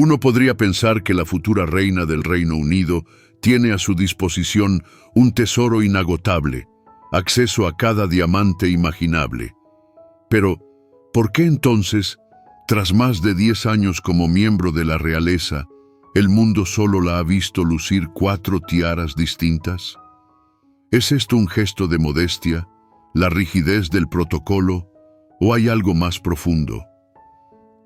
Uno podría pensar que la futura reina del Reino Unido tiene a su disposición un tesoro inagotable, acceso a cada diamante imaginable. Pero, ¿por qué entonces, tras más de 10 años como miembro de la realeza, el mundo solo la ha visto lucir 4 tiaras distintas? ¿Es esto un gesto de modestia, la rigidez del protocolo, o hay algo más profundo?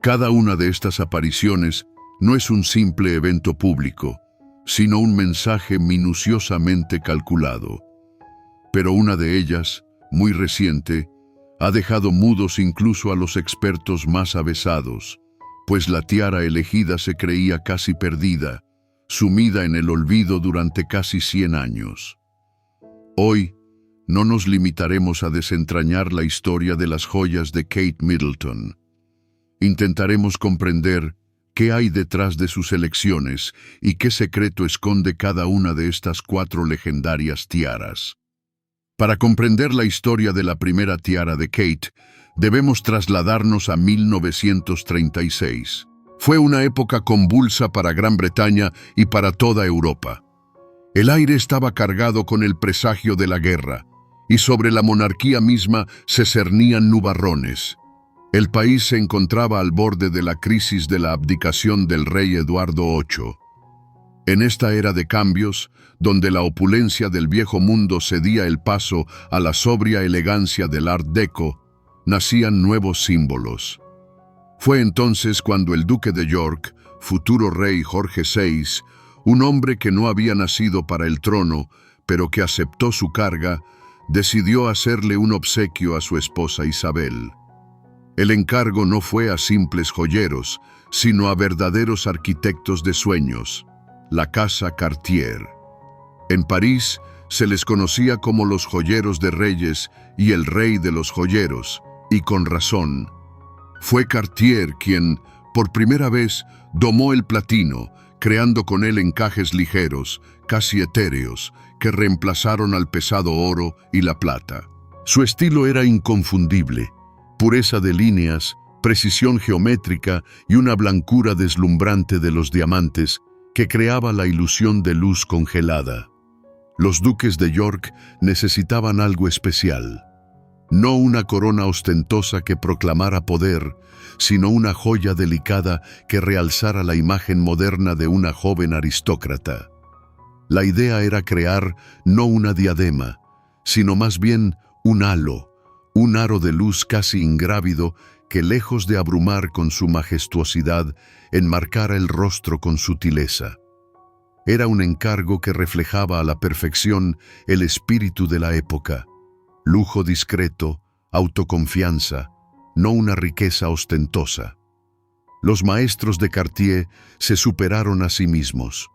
Cada una de estas apariciones no es un simple evento público, sino un mensaje minuciosamente calculado. Pero una de ellas, muy reciente, ha dejado mudos incluso a los expertos más avesados, pues la tiara elegida se creía casi perdida, sumida en el olvido durante casi 100 años. Hoy, no nos limitaremos a desentrañar la historia de las joyas de Kate Middleton. Intentaremos comprender qué hay detrás de sus elecciones y qué secreto esconde cada una de estas 4 legendarias tiaras. Para comprender la historia de la primera tiara de Kate, debemos trasladarnos a 1936. Fue una época convulsa para Gran Bretaña y para toda Europa. El aire estaba cargado con el presagio de la guerra, y sobre la monarquía misma se cernían nubarrones. El país se encontraba al borde de la crisis de la abdicación del rey Eduardo VIII. En esta era de cambios, donde la opulencia del viejo mundo cedía el paso a la sobria elegancia del Art Deco, nacían nuevos símbolos. Fue entonces cuando el duque de York, futuro rey Jorge VI, un hombre que no había nacido para el trono, pero que aceptó su carga, decidió hacerle un obsequio a su esposa Isabel. El encargo no fue a simples joyeros, sino a verdaderos arquitectos de sueños, la Casa Cartier. En París se les conocía como los joyeros de reyes y el rey de los joyeros, y con razón. Fue Cartier quien, por primera vez, domó el platino, creando con él encajes ligeros, casi etéreos, que reemplazaron al pesado oro y la plata. Su estilo era inconfundible: pureza de líneas, precisión geométrica y una blancura deslumbrante de los diamantes que creaba la ilusión de luz congelada. Los duques de York necesitaban algo especial. No una corona ostentosa que proclamara poder, sino una joya delicada que realzara la imagen moderna de una joven aristócrata. La idea era crear no una diadema, sino más bien un halo, un aro de luz casi ingrávido que, lejos de abrumar con su majestuosidad, enmarcara el rostro con sutileza. Era un encargo que reflejaba a la perfección el espíritu de la época: lujo discreto, autoconfianza, no una riqueza ostentosa. Los maestros de Cartier se superaron a sí mismos.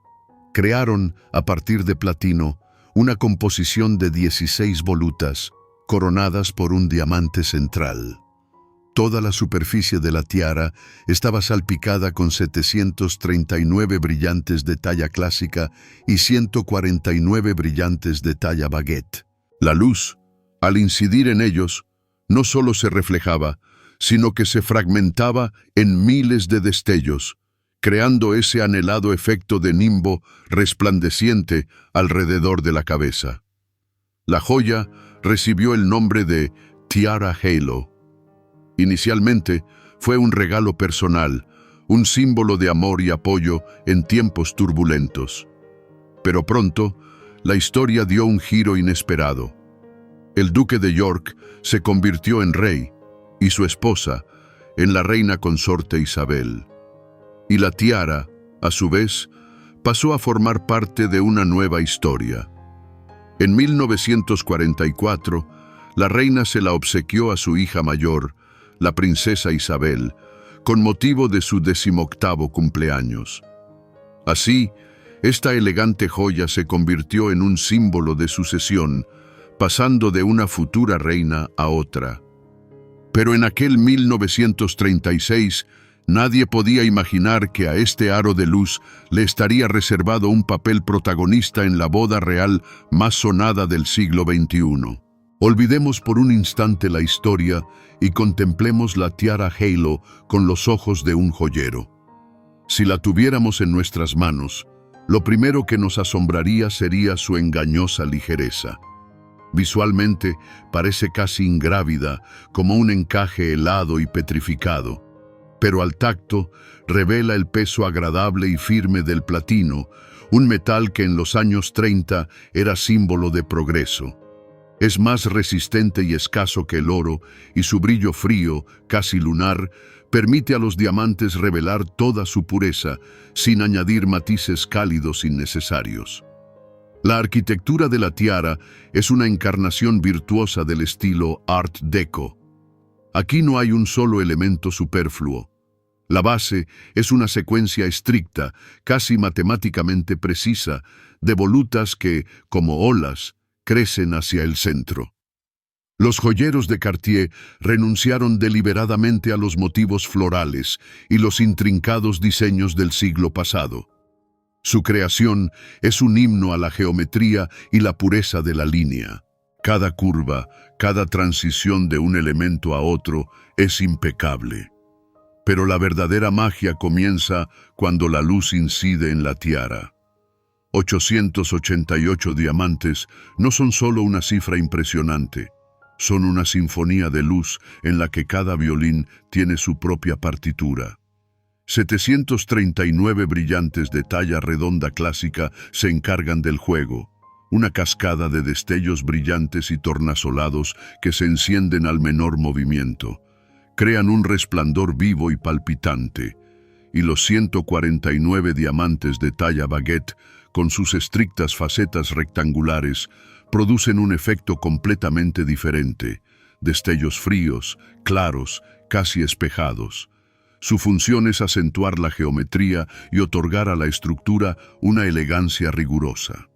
Crearon, a partir de platino, una composición de 16 volutas, coronadas por un diamante central. Toda la superficie de la tiara estaba salpicada con 739 brillantes de talla clásica y 149 brillantes de talla baguette. La luz, al incidir en ellos, no solo se reflejaba, sino que se fragmentaba en miles de destellos, creando ese anhelado efecto de nimbo resplandeciente alrededor de la cabeza. La joya recibió el nombre de Tiara Halo. Inicialmente fue un regalo personal, un símbolo de amor y apoyo en tiempos turbulentos. Pero pronto, la historia dio un giro inesperado. El duque de York se convirtió en rey y su esposa en la reina consorte Isabel. Y la tiara, a su vez, pasó a formar parte de una nueva historia. En 1944, la reina se la obsequió a su hija mayor, la princesa Isabel, con motivo de su 18º cumpleaños. Así, esta elegante joya se convirtió en un símbolo de sucesión, pasando de una futura reina a otra. Pero en aquel 1936, nadie podía imaginar que a este aro de luz le estaría reservado un papel protagonista en la boda real más sonada del siglo XXI. Olvidemos por un instante la historia y contemplemos la tiara Halo con los ojos de un joyero. Si la tuviéramos en nuestras manos, lo primero que nos asombraría sería su engañosa ligereza. Visualmente parece casi ingrávida, como un encaje helado y petrificado, pero al tacto revela el peso agradable y firme del platino, un metal que en los años 30 era símbolo de progreso. Es más resistente y escaso que el oro, y su brillo frío, casi lunar, permite a los diamantes revelar toda su pureza, sin añadir matices cálidos innecesarios. La arquitectura de la tiara es una encarnación virtuosa del estilo Art Deco. Aquí no hay un solo elemento superfluo. La base es una secuencia estricta, casi matemáticamente precisa, de volutas que, como olas, crecen hacia el centro. Los joyeros de Cartier renunciaron deliberadamente a los motivos florales y los intrincados diseños del siglo pasado. Su creación es un himno a la geometría y la pureza de la línea. Cada curva, cada transición de un elemento a otro es impecable. Pero la verdadera magia comienza cuando la luz incide en la tiara. 888 diamantes no son solo una cifra impresionante, son una sinfonía de luz en la que cada violín tiene su propia partitura. 739 brillantes de talla redonda clásica se encargan del juego, una cascada de destellos brillantes y tornasolados que se encienden al menor movimiento. Crean un resplandor vivo y palpitante, y los 149 diamantes de talla baguette, con sus estrictas facetas rectangulares, producen un efecto completamente diferente, destellos fríos, claros, casi espejados. Su función es acentuar la geometría y otorgar a la estructura una elegancia rigurosa.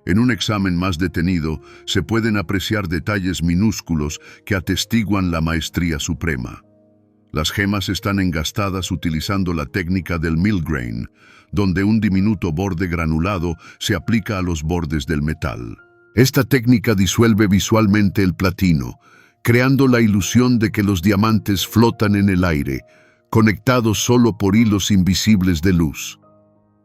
En un examen más detenido se pueden apreciar detalles minúsculos que atestiguan la maestría suprema. Las gemas están engastadas utilizando la técnica del millgrain, donde un diminuto borde granulado se aplica a los bordes del metal. Esta técnica disuelve visualmente el platino, creando la ilusión de que los diamantes flotan en el aire, conectados solo por hilos invisibles de luz.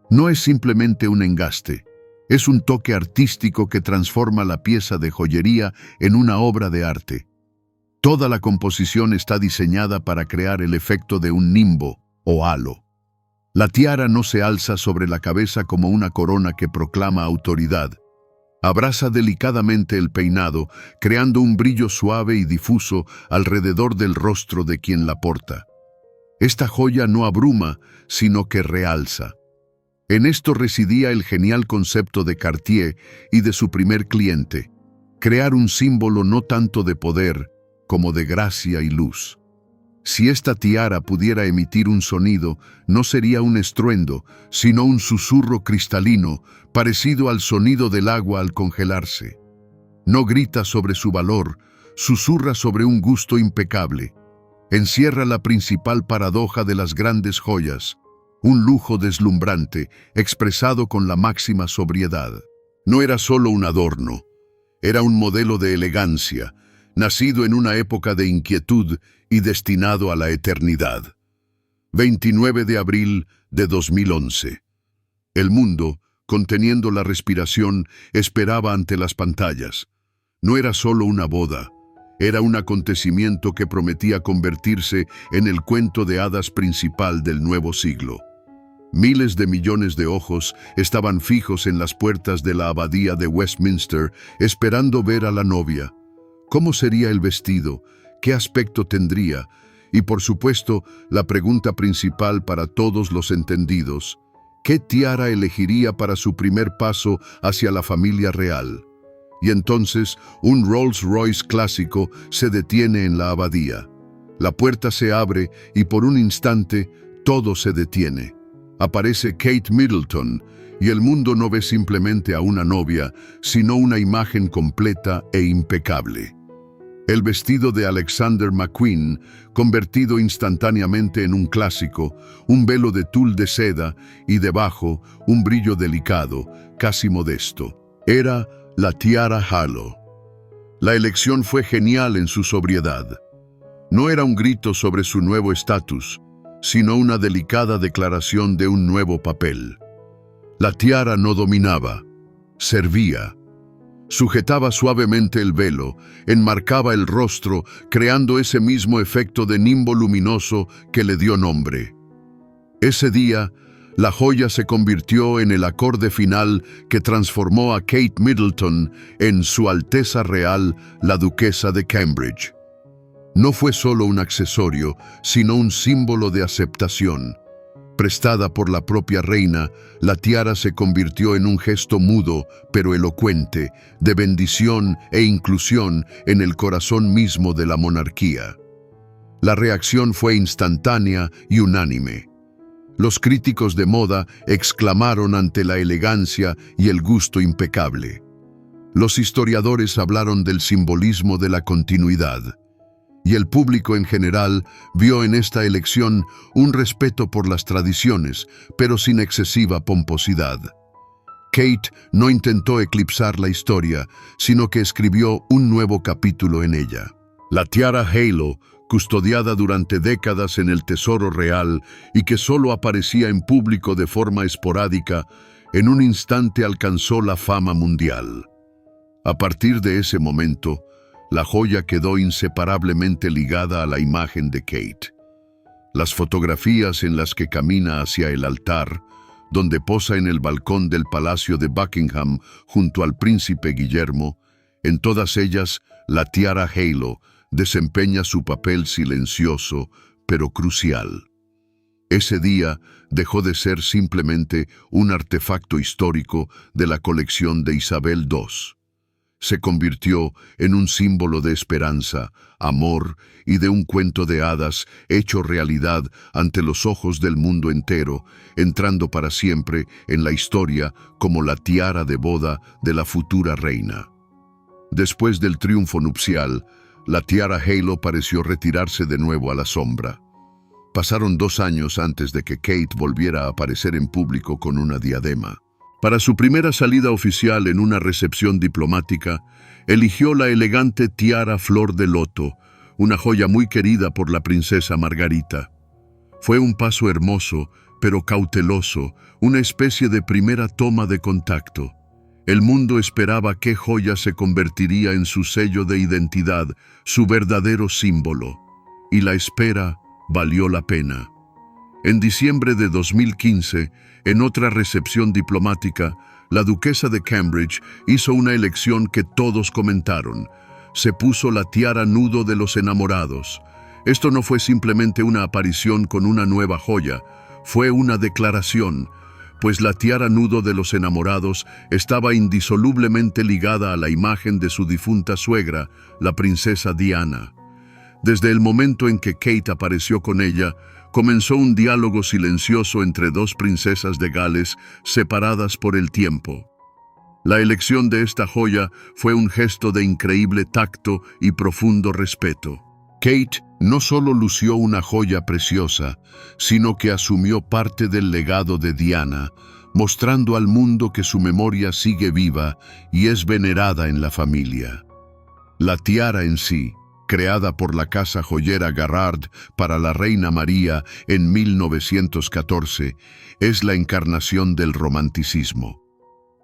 No es simplemente un engaste, es un toque artístico que transforma la pieza de joyería en una obra de arte. Toda la composición está diseñada para crear el efecto de un nimbo o halo. La tiara no se alza sobre la cabeza como una corona que proclama autoridad. Abraza delicadamente el peinado, creando un brillo suave y difuso alrededor del rostro de quien la porta. Esta joya no abruma, sino que realza. En esto residía el genial concepto de Cartier y de su primer cliente, crear un símbolo no tanto de poder, como de gracia y luz. Si esta tiara pudiera emitir un sonido, no sería un estruendo, sino un susurro cristalino, parecido al sonido del agua al congelarse. No grita sobre su valor, susurra sobre un gusto impecable. Encierra la principal paradoja de las grandes joyas, un lujo deslumbrante, expresado con la máxima sobriedad. No era solo un adorno, era un modelo de elegancia, nacido en una época de inquietud y destinado a la eternidad. 29 de abril de 2011. El mundo, conteniendo la respiración, esperaba ante las pantallas. No era solo una boda, era un acontecimiento que prometía convertirse en el cuento de hadas principal del nuevo siglo. Miles de millones de ojos estaban fijos en las puertas de la abadía de Westminster, esperando ver a la novia. ¿Cómo sería el vestido? ¿Qué aspecto tendría? Y por supuesto, la pregunta principal para todos los entendidos: ¿qué tiara elegiría para su primer paso hacia la familia real? Y entonces, un Rolls-Royce clásico se detiene en la abadía. La puerta se abre y por un instante, todo se detiene. Aparece Kate Middleton, y el mundo no ve simplemente a una novia, sino una imagen completa e impecable. El vestido de Alexander McQueen, convertido instantáneamente en un clásico, un velo de tul de seda y debajo un brillo delicado, casi modesto. Era la tiara Halo. La elección fue genial en su sobriedad. No era un grito sobre su nuevo estatus, sino una delicada declaración de un nuevo papel. La tiara no dominaba, servía. Sujetaba suavemente el velo, enmarcaba el rostro, creando ese mismo efecto de nimbo luminoso que le dio nombre. Ese día, la joya se convirtió en el acorde final que transformó a Kate Middleton en Su Alteza Real, la Duquesa de Cambridge. No fue solo un accesorio, sino un símbolo de aceptación. Prestada por la propia reina, la tiara se convirtió en un gesto mudo, pero elocuente, de bendición e inclusión en el corazón mismo de la monarquía. La reacción fue instantánea y unánime. Los críticos de moda exclamaron ante la elegancia y el gusto impecable. Los historiadores hablaron del simbolismo de la continuidad. Y el público en general vio en esta elección un respeto por las tradiciones, pero sin excesiva pomposidad. Kate no intentó eclipsar la historia, sino que escribió un nuevo capítulo en ella. La tiara Halo, custodiada durante décadas en el Tesoro Real y que solo aparecía en público de forma esporádica, en un instante alcanzó la fama mundial. A partir de ese momento, la joya quedó inseparablemente ligada a la imagen de Kate. Las fotografías en las que camina hacia el altar, donde posa en el balcón del Palacio de Buckingham junto al príncipe Guillermo, en todas ellas la tiara Halo desempeña su papel silencioso, pero crucial. Ese día dejó de ser simplemente un artefacto histórico de la colección de Isabel II. Se convirtió en un símbolo de esperanza, amor y de un cuento de hadas hecho realidad ante los ojos del mundo entero, entrando para siempre en la historia como la tiara de boda de la futura reina. Después del triunfo nupcial, la tiara Halo pareció retirarse de nuevo a la sombra. Pasaron 2 años antes de que Kate volviera a aparecer en público con una diadema. Para su primera salida oficial en una recepción diplomática, eligió la elegante tiara flor de loto, una joya muy querida por la princesa Margarita. Fue un paso hermoso, pero cauteloso, una especie de primera toma de contacto. El mundo esperaba qué joya se convertiría en su sello de identidad, su verdadero símbolo. Y la espera valió la pena. En diciembre de 2015, en otra recepción diplomática, la duquesa de Cambridge hizo una elección que todos comentaron. Se puso la tiara nudo de los enamorados. Esto no fue simplemente una aparición con una nueva joya, fue una declaración, pues la tiara nudo de los enamorados estaba indisolublemente ligada a la imagen de su difunta suegra, la princesa Diana. Desde el momento en que Kate apareció con ella, comenzó un diálogo silencioso entre 2 princesas de Gales separadas por el tiempo. La elección de esta joya fue un gesto de increíble tacto y profundo respeto. Kate no solo lució una joya preciosa, sino que asumió parte del legado de Diana, mostrando al mundo que su memoria sigue viva y es venerada en la familia. La tiara en sí, creada por la casa joyera Garrard para la reina María en 1914, es la encarnación del romanticismo.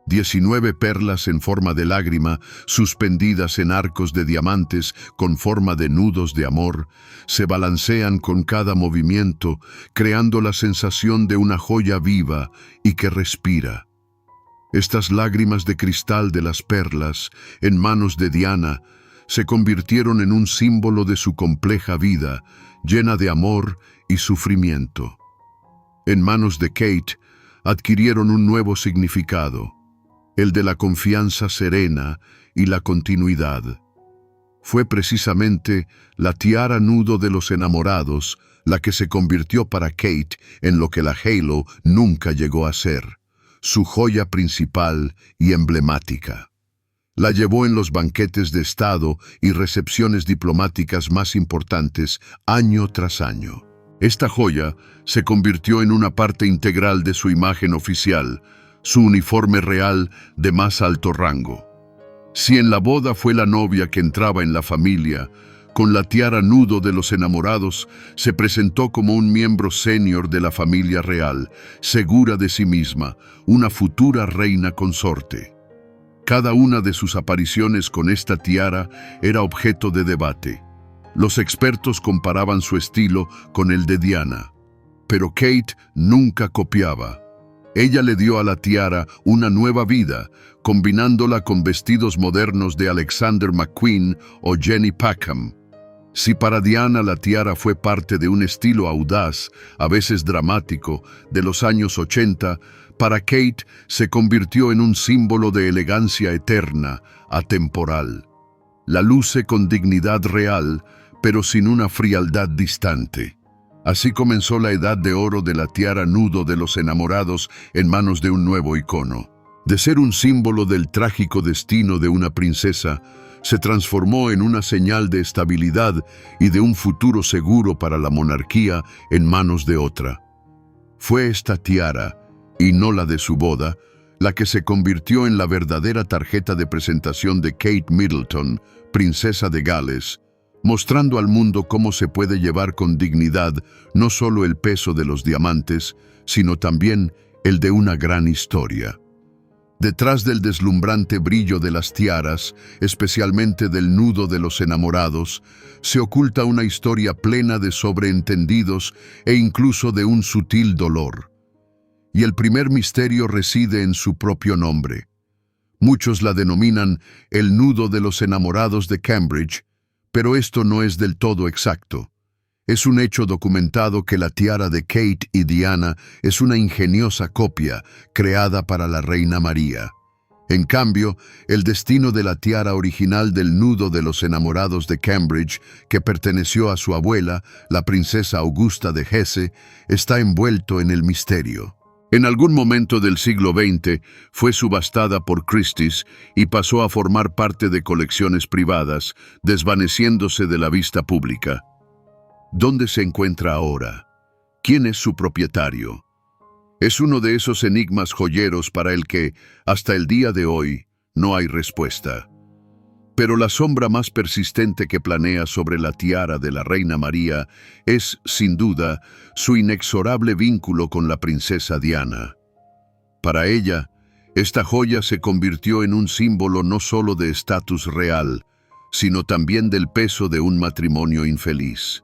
19 perlas en forma de lágrima, suspendidas en arcos de diamantes con forma de nudos de amor, se balancean con cada movimiento, creando la sensación de una joya viva y que respira. Estas lágrimas de cristal de las perlas, en manos de Diana, se convirtieron en un símbolo de su compleja vida, llena de amor y sufrimiento. En manos de Kate, adquirieron un nuevo significado, el de la confianza serena y la continuidad. Fue precisamente la tiara nudo de los enamorados la que se convirtió para Kate en lo que la Halo nunca llegó a ser, su joya principal y emblemática. La llevó en los banquetes de Estado y recepciones diplomáticas más importantes año tras año. Esta joya se convirtió en una parte integral de su imagen oficial, su uniforme real de más alto rango. Si en la boda fue la novia que entraba en la familia, Con la tiara nudo de los enamorados, se presentó como un miembro senior de la familia real, segura de sí misma, una futura reina consorte. Cada una de sus apariciones con esta tiara era objeto de debate. Los expertos comparaban su estilo con el de Diana, pero Kate nunca copiaba. Ella le dio a la tiara una nueva vida, combinándola con vestidos modernos de Alexander McQueen o Jenny Packham. Si para Diana la tiara fue parte de un estilo audaz, a veces dramático, de los años 80, para Kate se convirtió en un símbolo de elegancia eterna, atemporal. La luce con dignidad real, pero sin una frialdad distante. Así comenzó la edad de oro de la tiara nudo de los enamorados en manos de un nuevo icono. De ser un símbolo del trágico destino de una princesa, se transformó en una señal de estabilidad y de un futuro seguro para la monarquía en manos de otra. Fue esta tiara, y no la de su boda, la que se convirtió en la verdadera tarjeta de presentación de Kate Middleton, princesa de Gales, mostrando al mundo cómo se puede llevar con dignidad no solo el peso de los diamantes, sino también el de una gran historia. Detrás del deslumbrante brillo de las tiaras, especialmente del nudo de los enamorados, se oculta una historia plena de sobreentendidos e incluso de un sutil dolor. Y el primer misterio reside en su propio nombre. Muchos la denominan el nudo de los enamorados de Cambridge, pero esto no es del todo exacto. Es un hecho documentado que la tiara de Kate y Diana es una ingeniosa copia creada para la reina María. En cambio, el destino de la tiara original del nudo de los enamorados de Cambridge, que perteneció a su abuela, la princesa Augusta de Hesse, está envuelto en el misterio. En algún momento del siglo XX fue subastada por Christie's y pasó a formar parte de colecciones privadas, desvaneciéndose de la vista pública. ¿Dónde se encuentra ahora? ¿Quién es su propietario? Es uno de esos enigmas joyeros para el que, hasta el día de hoy, no hay respuesta. Pero la sombra más persistente que planea sobre la tiara de la Reina María es, sin duda, su inexorable vínculo con la princesa Diana. Para ella, esta joya se convirtió en un símbolo no solo de estatus real, sino también del peso de un matrimonio infeliz.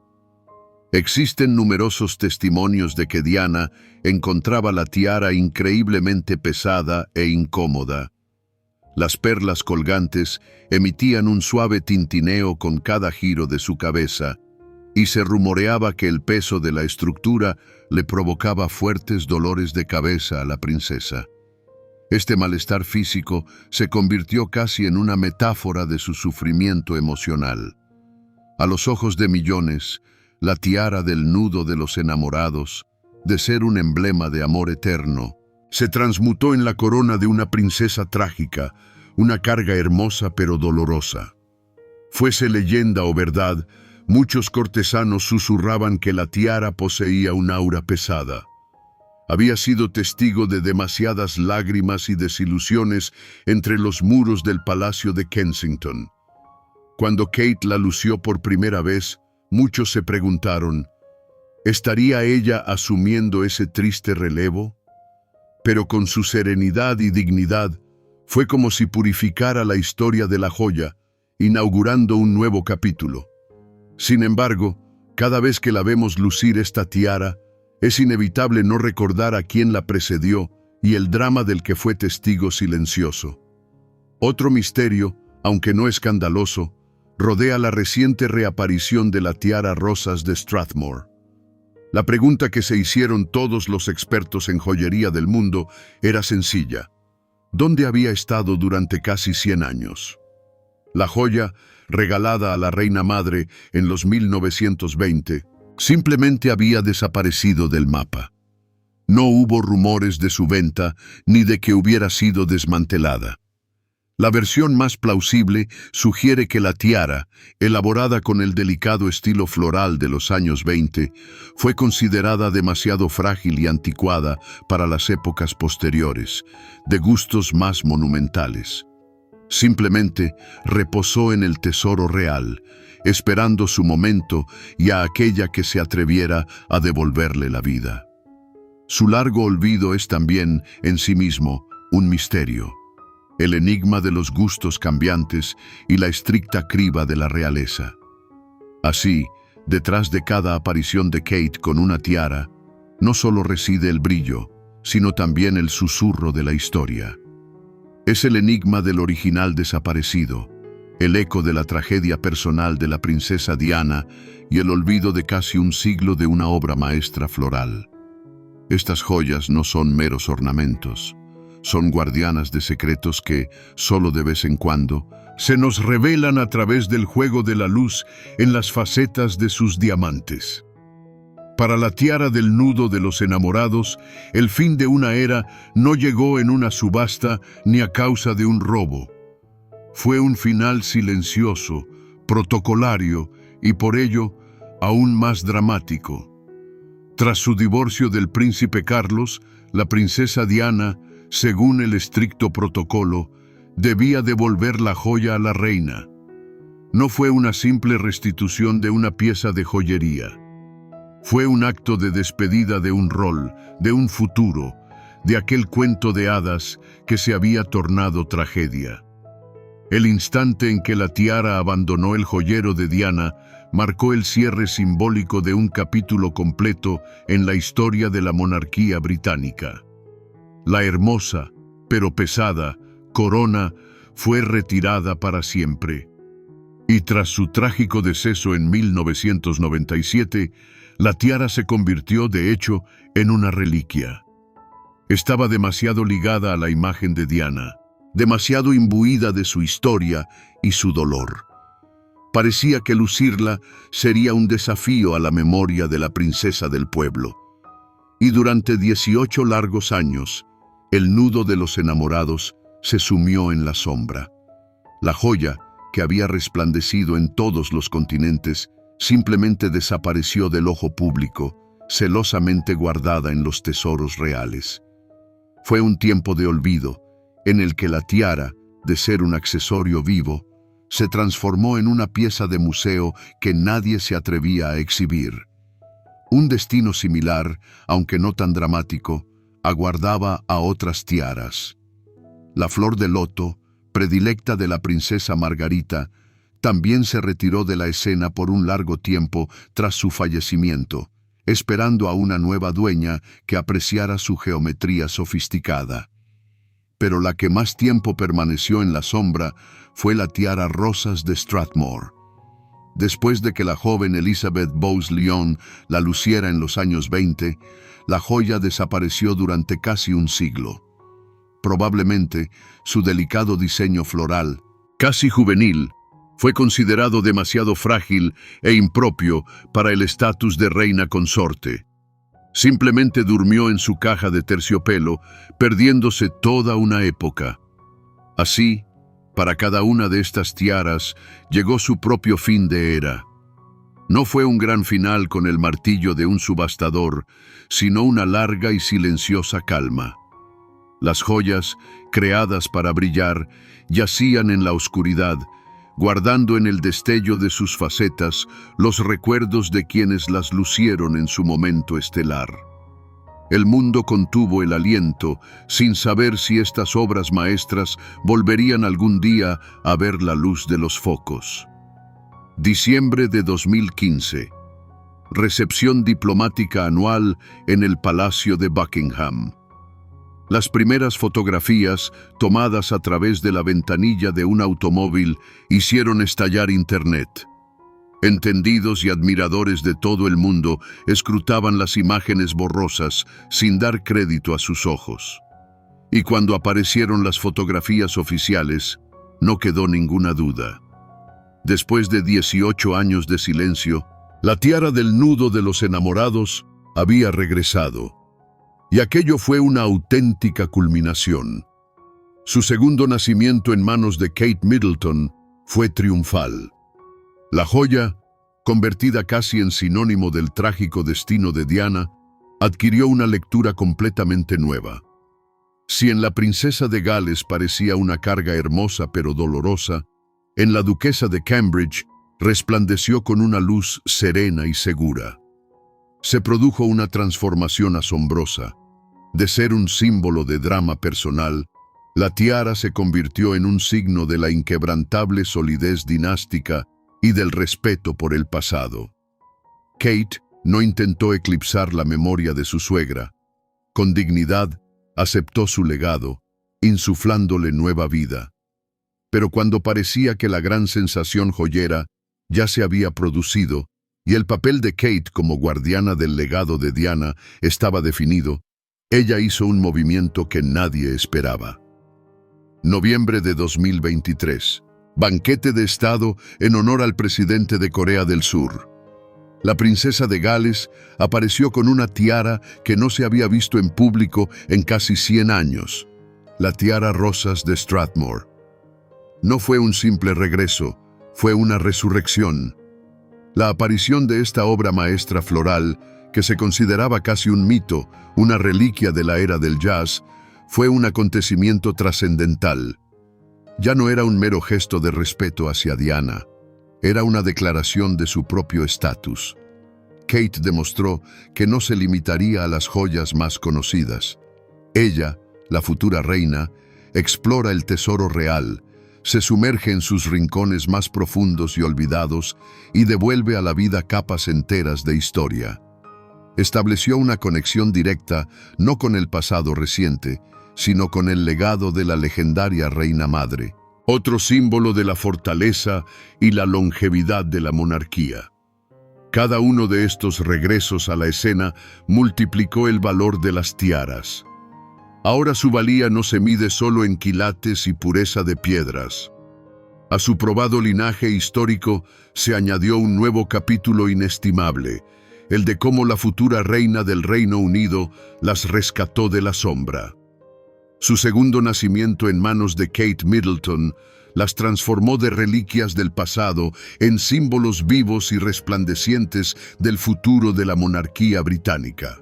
Existen numerosos testimonios de que Diana encontraba la tiara increíblemente pesada e incómoda. Las perlas colgantes emitían un suave tintineo con cada giro de su cabeza, y se rumoreaba que el peso de la estructura le provocaba fuertes dolores de cabeza a la princesa. Este malestar físico se convirtió casi en una metáfora de su sufrimiento emocional. A los ojos de millones, la tiara del nudo de los enamorados, de ser un emblema de amor eterno, se transmutó en la corona de una princesa trágica, una carga hermosa pero dolorosa. Fuese leyenda o verdad, muchos cortesanos susurraban que la tiara poseía un aura pesada. Había sido testigo de demasiadas lágrimas y desilusiones entre los muros del Palacio de Kensington. Cuando Kate la lució por primera vez, muchos se preguntaron, ¿estaría ella asumiendo ese triste relevo? Pero con su serenidad y dignidad, fue como si purificara la historia de la joya, inaugurando un nuevo capítulo. Sin embargo, cada vez que la vemos lucir esta tiara, es inevitable no recordar a quién la precedió y el drama del que fue testigo silencioso. Otro misterio, aunque no escandaloso, rodea la reciente reaparición de la tiara rosas de Strathmore. La pregunta que se hicieron todos los expertos en joyería del mundo era sencilla. ¿Dónde había estado durante casi 100 años? La joya, regalada a la reina madre en los 1920, simplemente había desaparecido del mapa. No hubo rumores de su venta ni de que hubiera sido desmantelada. La versión más plausible sugiere que la tiara, elaborada con el delicado estilo floral de los años 20, fue considerada demasiado frágil y anticuada para las épocas posteriores, de gustos más monumentales. Simplemente reposó en el tesoro real, esperando su momento y a aquella que se atreviera a devolverle la vida. Su largo olvido es también, en sí mismo, un misterio, el enigma de los gustos cambiantes y la estricta criba de la realeza. Así, detrás de cada aparición de Kate con una tiara, no solo reside el brillo, sino también el susurro de la historia. Es el enigma del original desaparecido, el eco de la tragedia personal de la princesa Diana y el olvido de casi un siglo de una obra maestra floral. Estas joyas no son meros ornamentos, son guardianas de secretos que, solo de vez en cuando, se nos revelan a través del juego de la luz en las facetas de sus diamantes. Para la tiara del nudo de los enamorados, el fin de una era no llegó en una subasta ni a causa de un robo. Fue un final silencioso, protocolario y por ello aún más dramático. Tras su divorcio del príncipe Carlos, la princesa Diana, según el estricto protocolo, debía devolver la joya a la reina. No fue una simple restitución de una pieza de joyería. Fue un acto de despedida de un rol, de un futuro, de aquel cuento de hadas que se había tornado tragedia. El instante en que la tiara abandonó el joyero de Diana marcó el cierre simbólico de un capítulo completo en la historia de la monarquía británica. La hermosa, pero pesada, corona fue retirada para siempre. Y tras su trágico deceso en 1997, la tiara se convirtió, de hecho, en una reliquia. Estaba demasiado ligada a la imagen de Diana, demasiado imbuida de su historia y su dolor. Parecía que lucirla sería un desafío a la memoria de la princesa del pueblo. Y durante 18 largos años, el nudo de los enamorados se sumió en la sombra. La joya, que había resplandecido en todos los continentes, simplemente desapareció del ojo público, celosamente guardada en los tesoros reales. Fue un tiempo de olvido, en el que la tiara, de ser un accesorio vivo, se transformó en una pieza de museo que nadie se atrevía a exhibir. Un destino similar, aunque no tan dramático, aguardaba a otras tiaras. La flor de loto, predilecta de la princesa Margarita, también se retiró de la escena por un largo tiempo tras su fallecimiento, esperando a una nueva dueña que apreciara su geometría sofisticada. Pero la que más tiempo permaneció en la sombra fue la tiara rosas de Strathmore. Después de que la joven Elizabeth Bowes-Lyon la luciera en los años 20, la joya desapareció durante casi un siglo. Probablemente, su delicado diseño floral, casi juvenil, fue considerado demasiado frágil e impropio para el estatus de reina consorte. Simplemente durmió en su caja de terciopelo, perdiéndose toda una época. Así, para cada una de estas tiaras llegó su propio fin de era. No fue un gran final con el martillo de un subastador, sino una larga y silenciosa calma. Las joyas, creadas para brillar, yacían en la oscuridad, guardando en el destello de sus facetas los recuerdos de quienes las lucieron en su momento estelar. El mundo contuvo el aliento, sin saber si estas obras maestras volverían algún día a ver la luz de los focos. Diciembre de 2015. Recepción diplomática anual en el Palacio de Buckingham. Las primeras fotografías, tomadas a través de la ventanilla de un automóvil, hicieron estallar Internet. Entendidos y admiradores de todo el mundo escrutaban las imágenes borrosas sin dar crédito a sus ojos. Y cuando aparecieron las fotografías oficiales, no quedó ninguna duda. Después de 18 años de silencio, la tiara del nudo de los enamorados había regresado. Y aquello fue una auténtica culminación. Su segundo nacimiento en manos de Kate Middleton fue triunfal. La joya, convertida casi en sinónimo del trágico destino de Diana, adquirió una lectura completamente nueva. Si en la princesa de Gales parecía una carga hermosa pero dolorosa, en la duquesa de Cambridge resplandeció con una luz serena y segura. Se produjo una transformación asombrosa. De ser un símbolo de drama personal, la tiara se convirtió en un signo de la inquebrantable solidez dinástica y del respeto por el pasado. Kate no intentó eclipsar la memoria de su suegra. Con dignidad, aceptó su legado, insuflándole nueva vida. Pero cuando parecía que la gran sensación joyera ya se había producido y el papel de Kate como guardiana del legado de Diana estaba definido, ella hizo un movimiento que nadie esperaba. Noviembre de 2023. Banquete de Estado en honor al presidente de Corea del Sur. La princesa de Gales apareció con una tiara que no se había visto en público en casi 100 años. La tiara Rosas de Strathmore. No fue un simple regreso, fue una resurrección. La aparición de esta obra maestra floral, que se consideraba casi un mito, una reliquia de la era del jazz, fue un acontecimiento trascendental. Ya no era un mero gesto de respeto hacia Diana, era una declaración de su propio estatus. Kate demostró que no se limitaría a las joyas más conocidas. Ella, la futura reina, explora el tesoro real, se sumerge en sus rincones más profundos y olvidados y devuelve a la vida capas enteras de historia. Estableció una conexión directa no con el pasado reciente, sino con el legado de la legendaria reina madre, otro símbolo de la fortaleza y la longevidad de la monarquía. Cada uno de estos regresos a la escena multiplicó el valor de las tiaras. Ahora su valía no se mide solo en quilates y pureza de piedras. A su probado linaje histórico se añadió un nuevo capítulo inestimable, el de cómo la futura reina del Reino Unido las rescató de la sombra. Su segundo nacimiento en manos de Kate Middleton las transformó de reliquias del pasado en símbolos vivos y resplandecientes del futuro de la monarquía británica.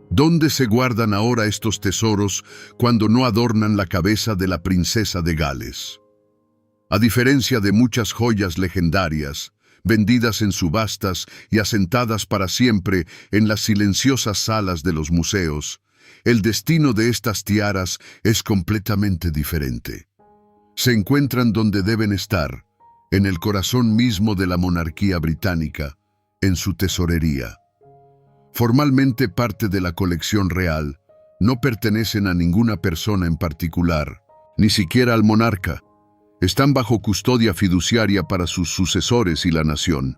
¿Dónde se guardan ahora estos tesoros cuando no adornan la cabeza de la princesa de Gales? A diferencia de muchas joyas legendarias, vendidas en subastas y asentadas para siempre en las silenciosas salas de los museos, el destino de estas tiaras es completamente diferente. Se encuentran donde deben estar, en el corazón mismo de la monarquía británica, en su tesorería. Formalmente parte de la colección real, no pertenecen a ninguna persona en particular, ni siquiera al monarca. Están bajo custodia fiduciaria para sus sucesores y la nación.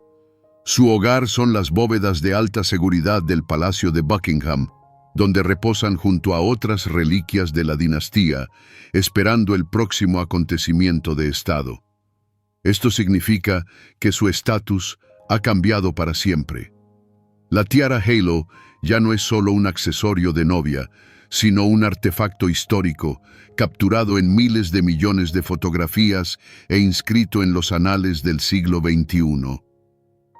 Su hogar son las bóvedas de alta seguridad del Palacio de Buckingham, donde reposan junto a otras reliquias de la dinastía, esperando el próximo acontecimiento de Estado. Esto significa que su estatus ha cambiado para siempre. La tiara Halo ya no es solo un accesorio de novia, sino un artefacto histórico, capturado en miles de millones de fotografías e inscrito en los anales del siglo XXI.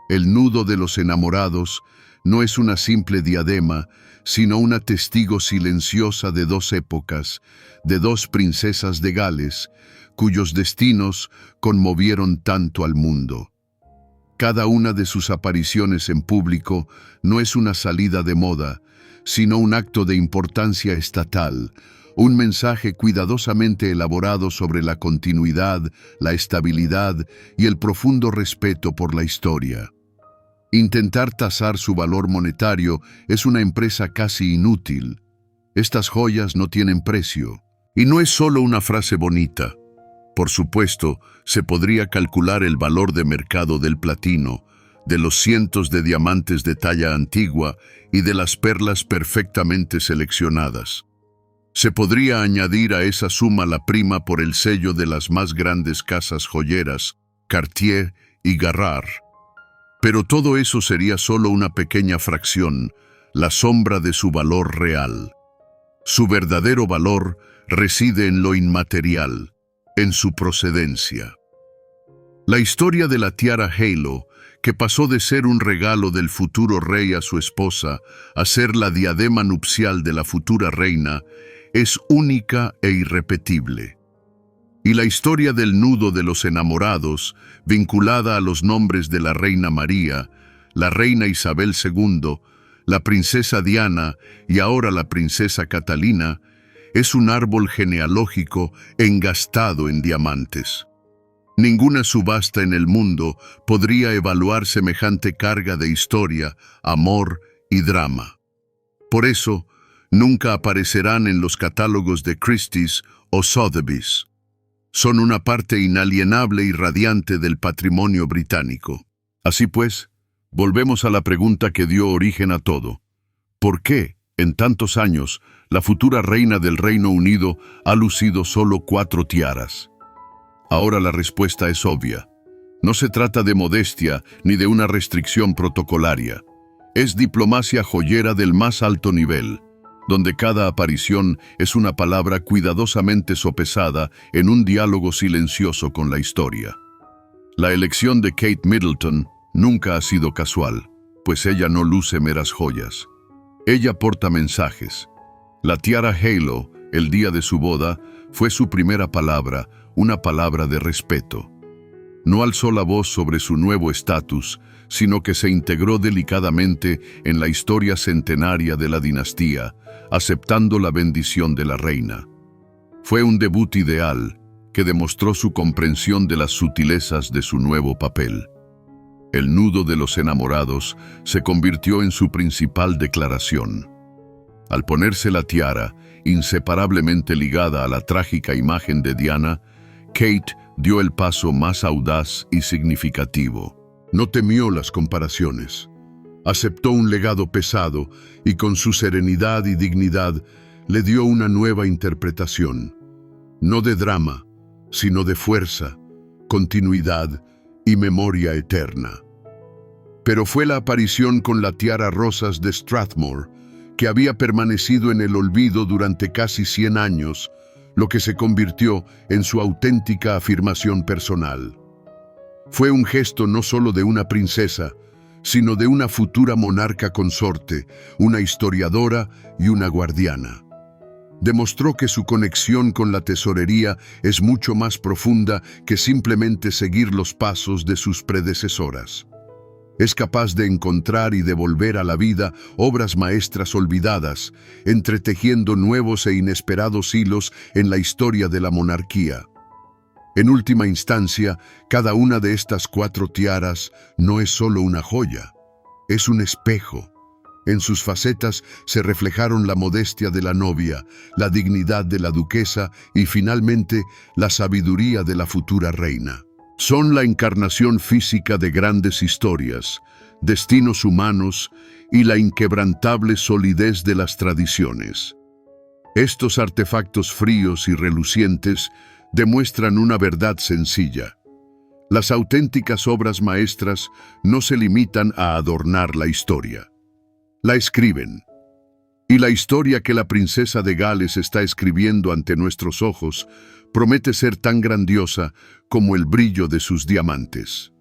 El nudo de los enamorados no es una simple diadema, sino una testigo silenciosa de dos épocas, de dos princesas de Gales, cuyos destinos conmovieron tanto al mundo. Cada una de sus apariciones en público no es una salida de moda, sino un acto de importancia estatal, un mensaje cuidadosamente elaborado sobre la continuidad, la estabilidad y el profundo respeto por la historia. Intentar tasar su valor monetario es una empresa casi inútil. Estas joyas no tienen precio. Y no es solo una frase bonita. Por supuesto, se podría calcular el valor de mercado del platino, de los cientos de diamantes de talla antigua y de las perlas perfectamente seleccionadas. Se podría añadir a esa suma la prima por el sello de las más grandes casas joyeras, Cartier y Garrard. Pero todo eso sería solo una pequeña fracción, la sombra de su valor real. Su verdadero valor reside en lo inmaterial, en su procedencia. La historia de la tiara Halo, que pasó de ser un regalo del futuro rey a su esposa a ser la diadema nupcial de la futura reina, es única e irrepetible. Y la historia del nudo de los enamorados, vinculada a los nombres de la reina María, la reina Isabel II, la princesa Diana y ahora la princesa Catalina, es un árbol genealógico engastado en diamantes. Ninguna subasta en el mundo podría evaluar semejante carga de historia, amor y drama. Por eso, nunca aparecerán en los catálogos de Christie's o Sotheby's. Son una parte inalienable y radiante del patrimonio británico. Así pues, volvemos a la pregunta que dio origen a todo. ¿Por qué, en tantos años, la futura reina del Reino Unido ha lucido solo 4 tiaras? Ahora la respuesta es obvia. No se trata de modestia ni de una restricción protocolaria. Es diplomacia joyera del más alto nivel, donde cada aparición es una palabra cuidadosamente sopesada en un diálogo silencioso con la historia. La elección de Kate Middleton nunca ha sido casual, pues ella no luce meras joyas. Ella porta mensajes. La tiara Halo, el día de su boda, fue su primera palabra, una palabra de respeto. No alzó la voz sobre su nuevo estatus, sino que se integró delicadamente en la historia centenaria de la dinastía, aceptando la bendición de la reina. Fue un debut ideal, que demostró su comprensión de las sutilezas de su nuevo papel. El nudo de los enamorados se convirtió en su principal declaración. Al ponerse la tiara, inseparablemente ligada a la trágica imagen de Diana, Kate dio el paso más audaz y significativo. No temió las comparaciones. Aceptó un legado pesado y con su serenidad y dignidad le dio una nueva interpretación. No de drama, sino de fuerza, continuidad y memoria eterna. Pero fue la aparición con la tiara rosas de Strathmore, que había permanecido en el olvido durante casi 100 años, lo que se convirtió en su auténtica afirmación personal. Fue un gesto no solo de una princesa, sino de una futura monarca consorte, una historiadora y una guardiana. Demostró que su conexión con la tesorería es mucho más profunda que simplemente seguir los pasos de sus predecesoras. Es capaz de encontrar y devolver a la vida obras maestras olvidadas, entretejiendo nuevos e inesperados hilos en la historia de la monarquía. En última instancia, cada una de estas 4 tiaras no es solo una joya, es un espejo. En sus facetas se reflejaron la modestia de la novia, la dignidad de la duquesa y finalmente la sabiduría de la futura reina. Son la encarnación física de grandes historias, destinos humanos y la inquebrantable solidez de las tradiciones. Estos artefactos fríos y relucientes demuestran una verdad sencilla. Las auténticas obras maestras no se limitan a adornar la historia. La escriben. Y la historia que la princesa de Gales está escribiendo ante nuestros ojos promete ser tan grandiosa como el brillo de sus diamantes.